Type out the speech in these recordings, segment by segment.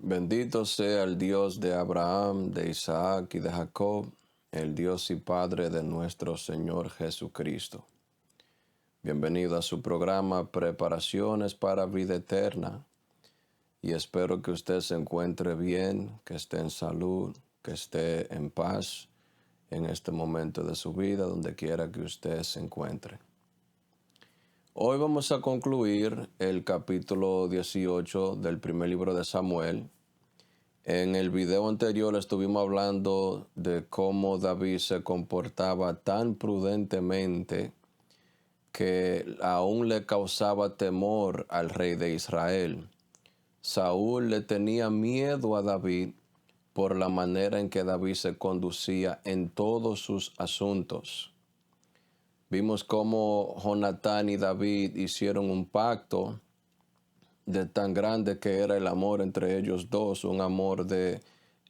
Bendito sea el Dios de Abraham, de Isaac y de Jacob, el Dios y Padre de nuestro Señor Jesucristo. Bienvenido a su programa Preparaciones para Vida Eterna y espero que usted se encuentre bien, que esté en salud, que esté en paz en este momento de su vida, donde quiera que usted se encuentre. Hoy vamos a concluir el capítulo 18 del primer libro de Samuel. En el video anterior estuvimos hablando de cómo David se comportaba tan prudentemente que aún le causaba temor al rey de Israel. Saúl le tenía miedo a David por la manera en que David se conducía en todos sus asuntos. Vimos cómo Jonatán y David hicieron un pacto de tan grande que era el amor entre ellos dos, un amor de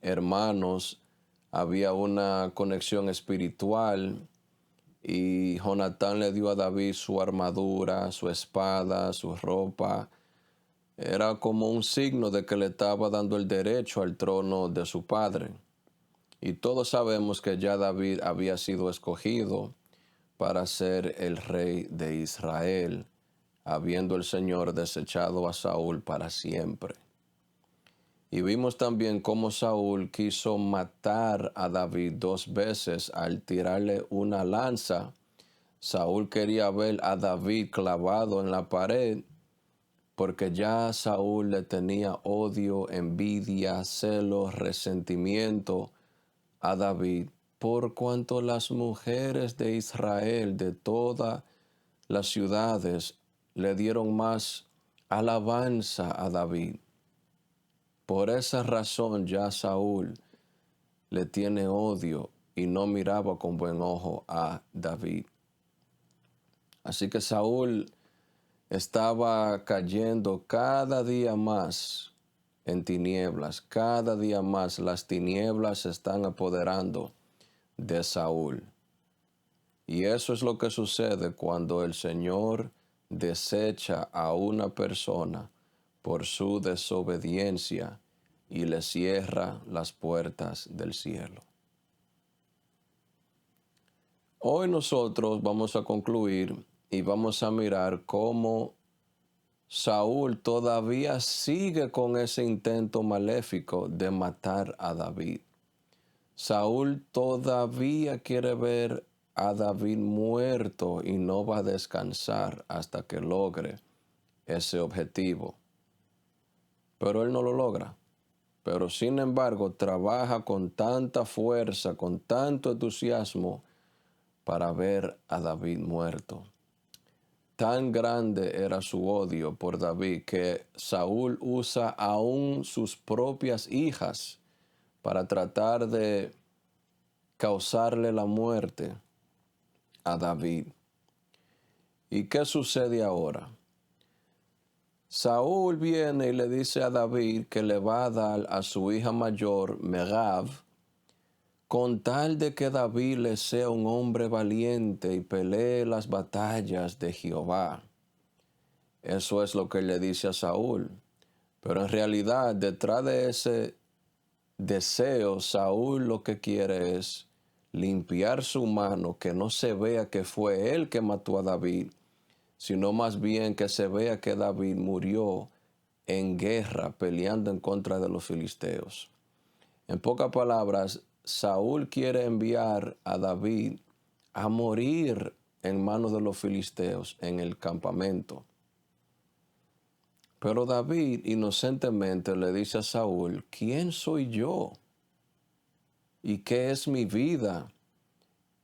hermanos. Había una conexión espiritual y Jonatán le dio a David su armadura, su espada, su ropa. Era como un signo de que le estaba dando el derecho al trono de su padre. Y todos sabemos que ya David había sido escogido para ser el rey de Israel, habiendo el Señor desechado a Saúl para siempre. Y vimos también cómo Saúl quiso matar a David 2 veces al tirarle una lanza. Saúl quería ver a David clavado en la pared porque ya Saúl le tenía odio, envidia, celos, resentimiento a David, por cuanto las mujeres de Israel de todas las ciudades le dieron más alabanza a David. Por esa razón ya Saúl le tiene odio y no miraba con buen ojo a David. Así que Saúl estaba cayendo cada día más en tinieblas, cada día más las tinieblas se están apoderando de Saúl. Y eso es lo que sucede cuando el Señor desecha a una persona por su desobediencia y le cierra las puertas del cielo. Hoy nosotros vamos a concluir y vamos a mirar cómo Saúl todavía sigue con ese intento maléfico de matar a David. Saúl todavía quiere ver a David muerto y no va a descansar hasta que logre ese objetivo. Pero él no lo logra. Pero sin embargo trabaja con tanta fuerza, con tanto entusiasmo para ver a David muerto. Tan grande era su odio por David que Saúl usa aún sus propias hijas para tratar de causarle la muerte a David. ¿Y qué sucede ahora? Saúl viene y le dice a David que le va a dar a su hija mayor, Megab, con tal de que David le sea un hombre valiente y pelee las batallas de Jehová. Eso es lo que le dice a Saúl. Pero en realidad, detrás de ese deseo, Saúl lo que quiere es limpiar su mano, que no se vea que fue él que mató a David, sino más bien que se vea que David murió en guerra peleando en contra de los filisteos. En pocas palabras, Saúl quiere enviar a David a morir en manos de los filisteos en el campamento. Pero David inocentemente le dice a Saúl, ¿quién soy yo? ¿Y qué es mi vida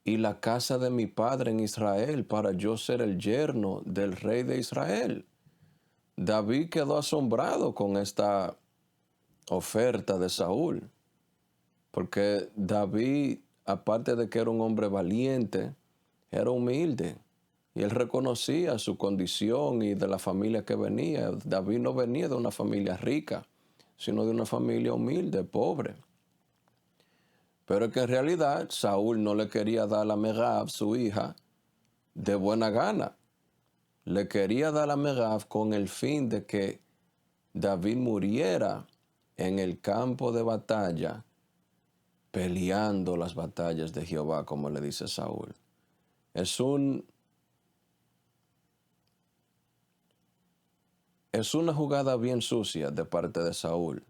y la casa de mi padre en Israel para yo ser el yerno del rey de Israel? David quedó asombrado con esta oferta de Saúl, porque David, aparte de que era un hombre valiente, era humilde. Y él reconocía su condición y de la familia que venía. David no venía de una familia rica, sino de una familia humilde, pobre. Pero que en realidad Saúl no le quería dar a Megab, su hija, de buena gana. Le quería dar a Megab con el fin de que David muriera en el campo de batalla, peleando las batallas de Jehová, como le dice Saúl. Es una jugada bien sucia de parte de Saúl.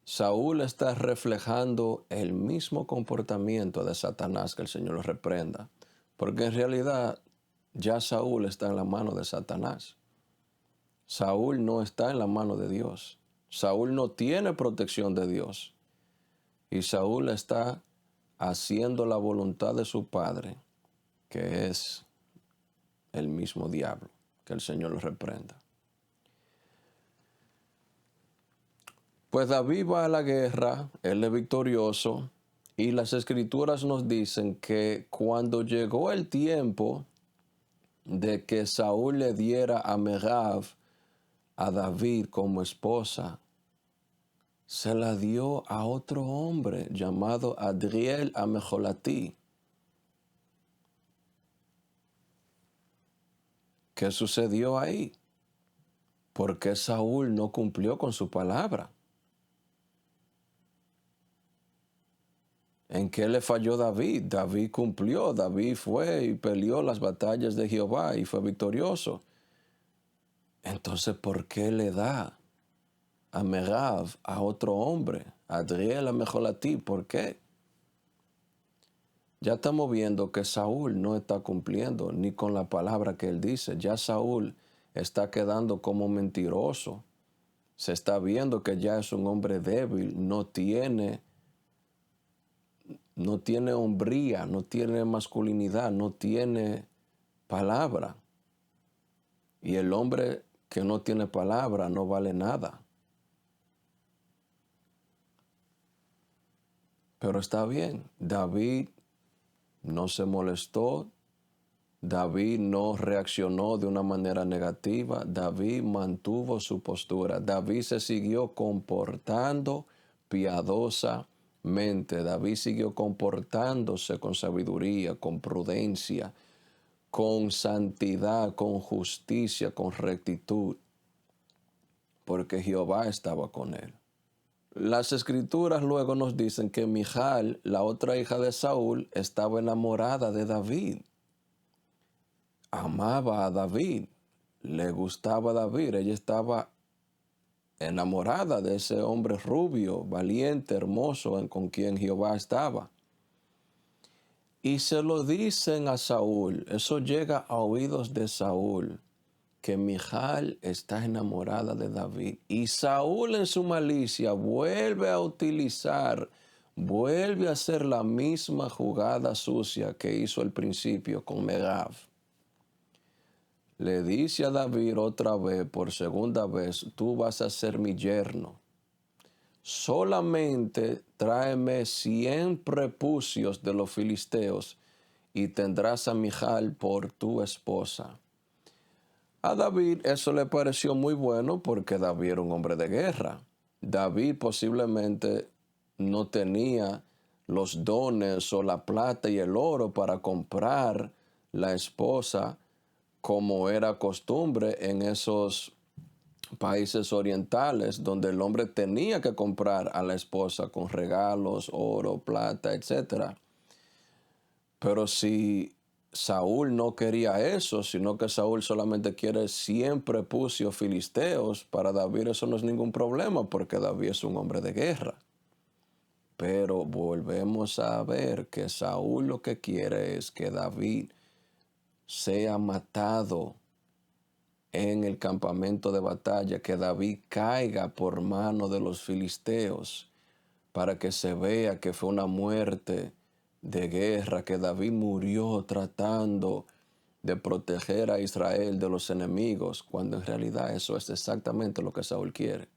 Saúl está reflejando el mismo comportamiento de Satanás, que el Señor lo reprenda, porque en realidad ya Saúl está en la mano de Satanás. Saúl no está en la mano de Dios. Saúl no tiene protección de Dios. Y Saúl está haciendo la voluntad de su padre, que es el mismo diablo. Que el Señor lo reprenda. Pues David va a la guerra, él es victorioso, y las escrituras nos dicen que cuando llegó el tiempo de que Saúl le diera a Merab a David como esposa, se la dio a otro hombre llamado Adriel Amejolatí. ¿Qué sucedió ahí? ¿Por qué Saúl no cumplió con su palabra? ¿En qué le falló David? David cumplió, David fue y peleó las batallas de Jehová y fue victorioso. Entonces, ¿por qué le da a Merab a otro hombre? A Adriel Amejolatí, ¿por qué? Ya estamos viendo que Saúl no está cumpliendo ni con la palabra que él dice. Ya Saúl está quedando como mentiroso. Se está viendo que ya es un hombre débil, no tiene hombría, no tiene masculinidad, no tiene palabra. Y el hombre que no tiene palabra no vale nada. Pero está bien, David no se molestó, David no reaccionó de una manera negativa, David mantuvo su postura, David se siguió comportando piadosamente, David siguió comportándose con sabiduría, con prudencia, con santidad, con justicia, con rectitud, porque Jehová estaba con él. Las escrituras luego nos dicen que Mijal, la otra hija de Saúl, estaba enamorada de David. Amaba a David, le gustaba a David, ella estaba enamorada de ese hombre rubio, valiente, hermoso, con quien Jehová estaba. Y se lo dicen a Saúl, eso llega a oídos de Saúl, que Mijal está enamorada de David. Y Saúl en su malicia vuelve a hacer la misma jugada sucia que hizo al principio con Merab. Le dice a David otra vez, por segunda vez, tú vas a ser mi yerno. Solamente tráeme 100 prepucios de los filisteos y tendrás a Mijal por tu esposa. A David eso le pareció muy bueno porque David era un hombre de guerra. David posiblemente no tenía los dones o la plata y el oro para comprar la esposa como era costumbre en esos países orientales donde el hombre tenía que comprar a la esposa con regalos, oro, plata, etc. Pero si Saúl no quería eso, sino que Saúl solamente quiere 100 prepucios filisteos, para David eso no es ningún problema porque David es un hombre de guerra. Pero volvemos a ver que Saúl lo que quiere es que David sea matado en el campamento de batalla, que David caiga por mano de los filisteos, para que se vea que fue una muerte de guerra, que David murió tratando de proteger a Israel de los enemigos, cuando en realidad eso es exactamente lo que Saúl quiere.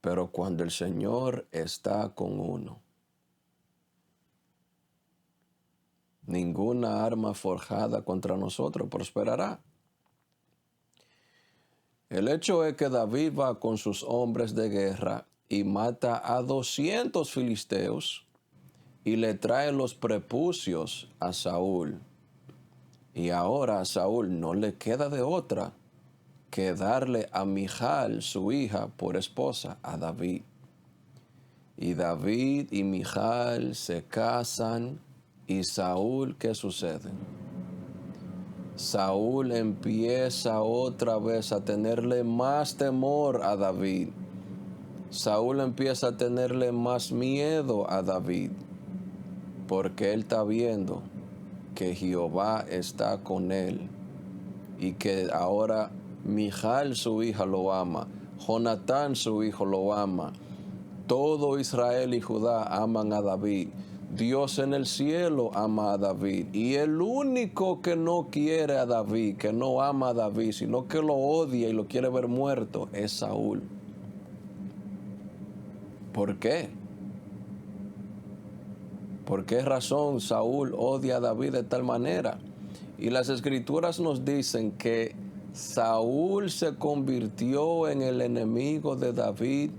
Pero cuando el Señor está con uno, ninguna arma forjada contra nosotros prosperará. El hecho es que David va con sus hombres de guerra y mata a 200 filisteos y le trae los prepucios a Saúl. Y ahora a Saúl no le queda de otra que darle a Mijal, su hija, por esposa a David. Y David y Mijal se casan y Saúl, ¿qué sucede? Saúl empieza otra vez a tenerle más temor a David. Saúl empieza a tenerle más miedo a David, porque él está viendo que Jehová está con él y que ahora Mijal, su hija, lo ama, Jonatán, su hijo, lo ama, todo Israel y Judá aman a David, Dios en el cielo ama a David, y el único que no quiere a David, que no ama a David, sino que lo odia y lo quiere ver muerto, es Saúl. ¿Por qué? ¿Por qué razón Saúl odia a David de tal manera? Y las escrituras nos dicen que Saúl se convirtió en el enemigo de David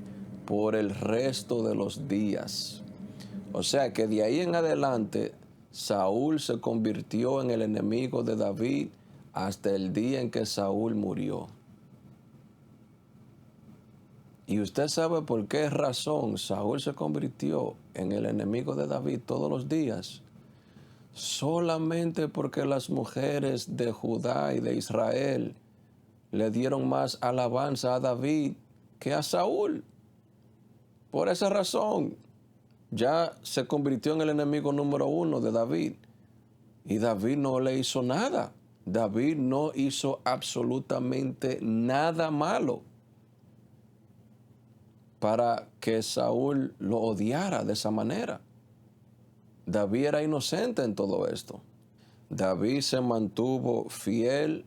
por el resto de los días. O sea que de ahí en adelante Saúl se convirtió en el enemigo de David hasta el día en que Saúl murió. Y usted sabe por qué razón Saúl se convirtió en el enemigo de David todos los días. Solamente porque las mujeres de Judá y de Israel le dieron más alabanza a David que a Saúl. Por esa razón, ya se convirtió en el enemigo número uno de David. Y David no le hizo nada. David no hizo absolutamente nada malo para que Saúl lo odiara de esa manera. David era inocente en todo esto. David se mantuvo fiel,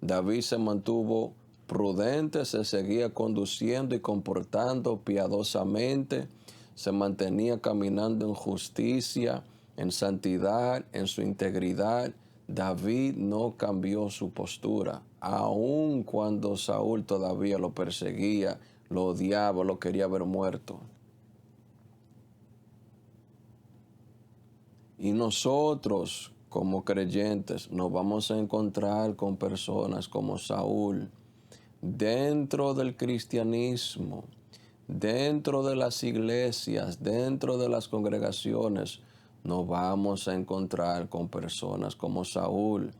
David se mantuvo prudente, se seguía conduciendo y comportando piadosamente, se mantenía caminando en justicia, en santidad, en su integridad. David no cambió su postura, aun cuando Saúl todavía lo perseguía, lo odiaba, lo quería ver muerto. Y nosotros, como creyentes, nos vamos a encontrar con personas como Saúl dentro del cristianismo, dentro de las iglesias, dentro de las congregaciones. Nos vamos a encontrar con personas como Saúl,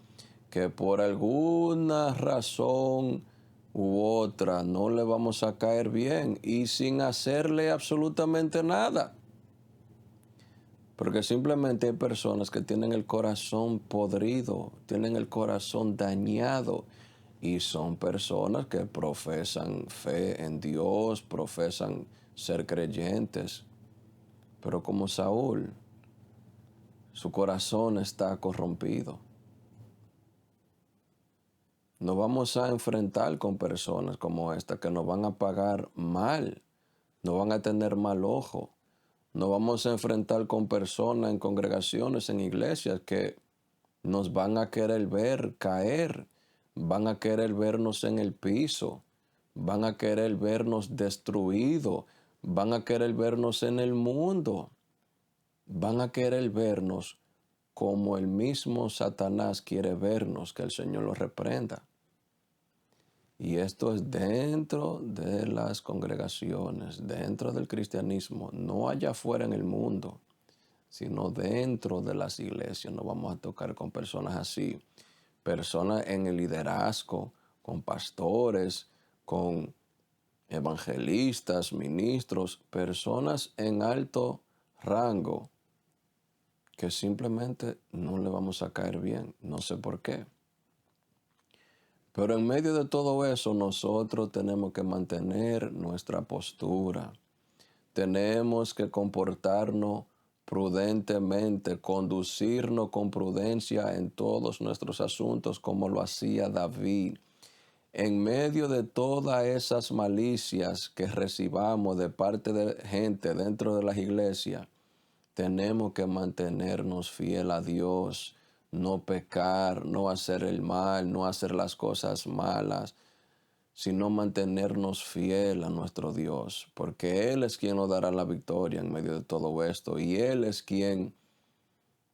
que por alguna razón u otra no le vamos a caer bien y sin hacerle absolutamente nada. Porque simplemente hay personas que tienen el corazón podrido, tienen el corazón dañado, y son personas que profesan fe en Dios, profesan ser creyentes. Pero como Saúl, su corazón está corrompido. Nos vamos a enfrentar con personas como esta que nos van a pagar mal, nos van a tener mal ojo. Nos vamos a enfrentar con personas en congregaciones, en iglesias, que nos van a querer ver caer, van a querer vernos en el piso, van a querer vernos destruidos, van a querer vernos en el mundo, van a querer vernos como el mismo Satanás quiere vernos, que el Señor lo reprenda. Y esto es dentro de las congregaciones, dentro del cristianismo, no allá afuera en el mundo, sino dentro de las iglesias. Nos vamos a tocar con personas así, personas en el liderazgo, con pastores, con evangelistas, ministros, personas en alto rango que simplemente no le vamos a caer bien, no sé por qué. Pero en medio de todo eso, nosotros tenemos que mantener nuestra postura. Tenemos que comportarnos prudentemente, conducirnos con prudencia en todos nuestros asuntos, como lo hacía David. En medio de todas esas malicias que recibamos de parte de gente dentro de las iglesias, tenemos que mantenernos fiel a Dios, no pecar, no hacer el mal, no hacer las cosas malas, sino mantenernos fiel a nuestro Dios, porque Él es quien nos dará la victoria en medio de todo esto, y Él es quien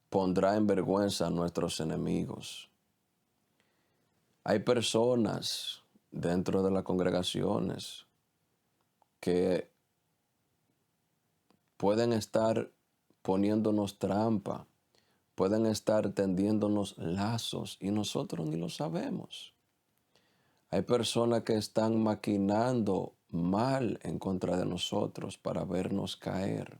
pondrá en vergüenza a nuestros enemigos. Hay personas dentro de las congregaciones que pueden estar poniéndonos trampa, pueden estar tendiéndonos lazos y nosotros ni lo sabemos. Hay personas que están maquinando mal en contra de nosotros para vernos caer.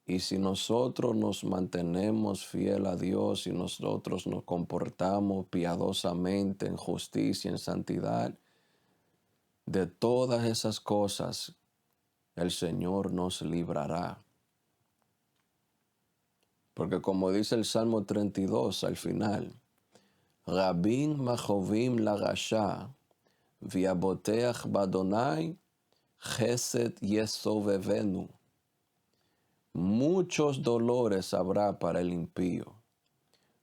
Y si nosotros nos mantenemos fiel a Dios y nosotros nos comportamos piadosamente en justicia, en santidad, de todas esas cosas el Señor nos librará. Porque como dice el Salmo 32 al final, Rabin machovim lagasha, viaboteach badonai, chesed yesovevenu. Muchos dolores habrá para el impío,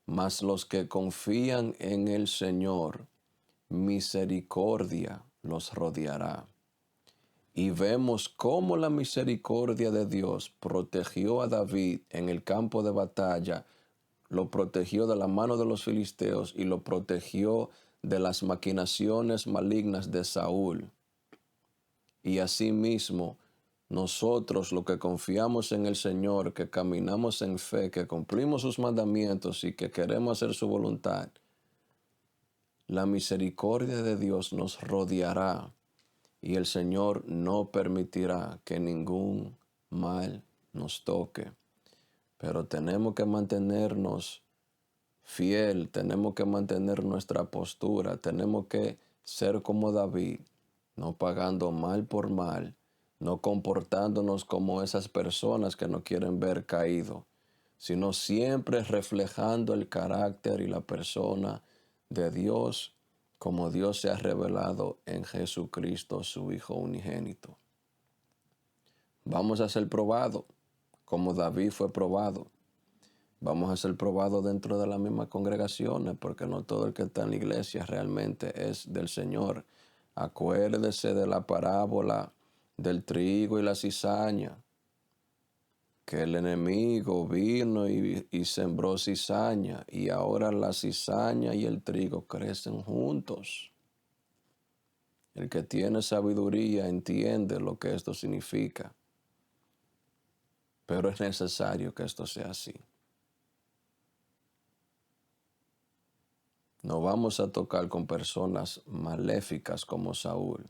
mas los que confían en el Señor, misericordia los rodeará. Y vemos cómo la misericordia de Dios protegió a David en el campo de batalla, lo protegió de la mano de los filisteos y lo protegió de las maquinaciones malignas de Saúl. Y asimismo, nosotros, los que confiamos en el Señor, que caminamos en fe, que cumplimos sus mandamientos y que queremos hacer su voluntad, la misericordia de Dios nos rodeará y el Señor no permitirá que ningún mal nos toque. Pero tenemos que mantenernos fiel, tenemos que mantener nuestra postura, tenemos que ser como David, no pagando mal por mal, no comportándonos como esas personas que no quieren ver caído, sino siempre reflejando el carácter y la persona de Dios como Dios se ha revelado en Jesucristo, su Hijo unigénito. Vamos a ser probados como David fue probado. Vamos a ser probados dentro de las mismas congregaciones, porque no todo el que está en la iglesia realmente es del Señor. Acuérdese de la parábola del trigo y la cizaña, que el enemigo vino y sembró cizaña, y ahora la cizaña y el trigo crecen juntos. El que tiene sabiduría entiende lo que esto significa, pero es necesario que esto sea así. No vamos a tocar con personas maléficas como Saúl,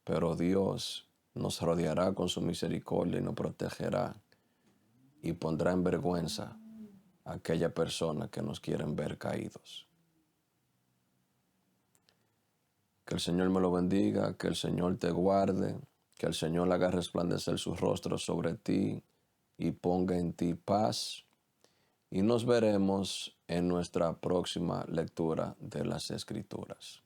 pero Dios nos rodeará con su misericordia y nos protegerá y pondrá en vergüenza a aquella persona que nos quieren ver caídos. Que el Señor me lo bendiga, que el Señor te guarde, que el Señor haga resplandecer su rostro sobre ti y ponga en ti paz. Y nos veremos en nuestra próxima lectura de las Escrituras.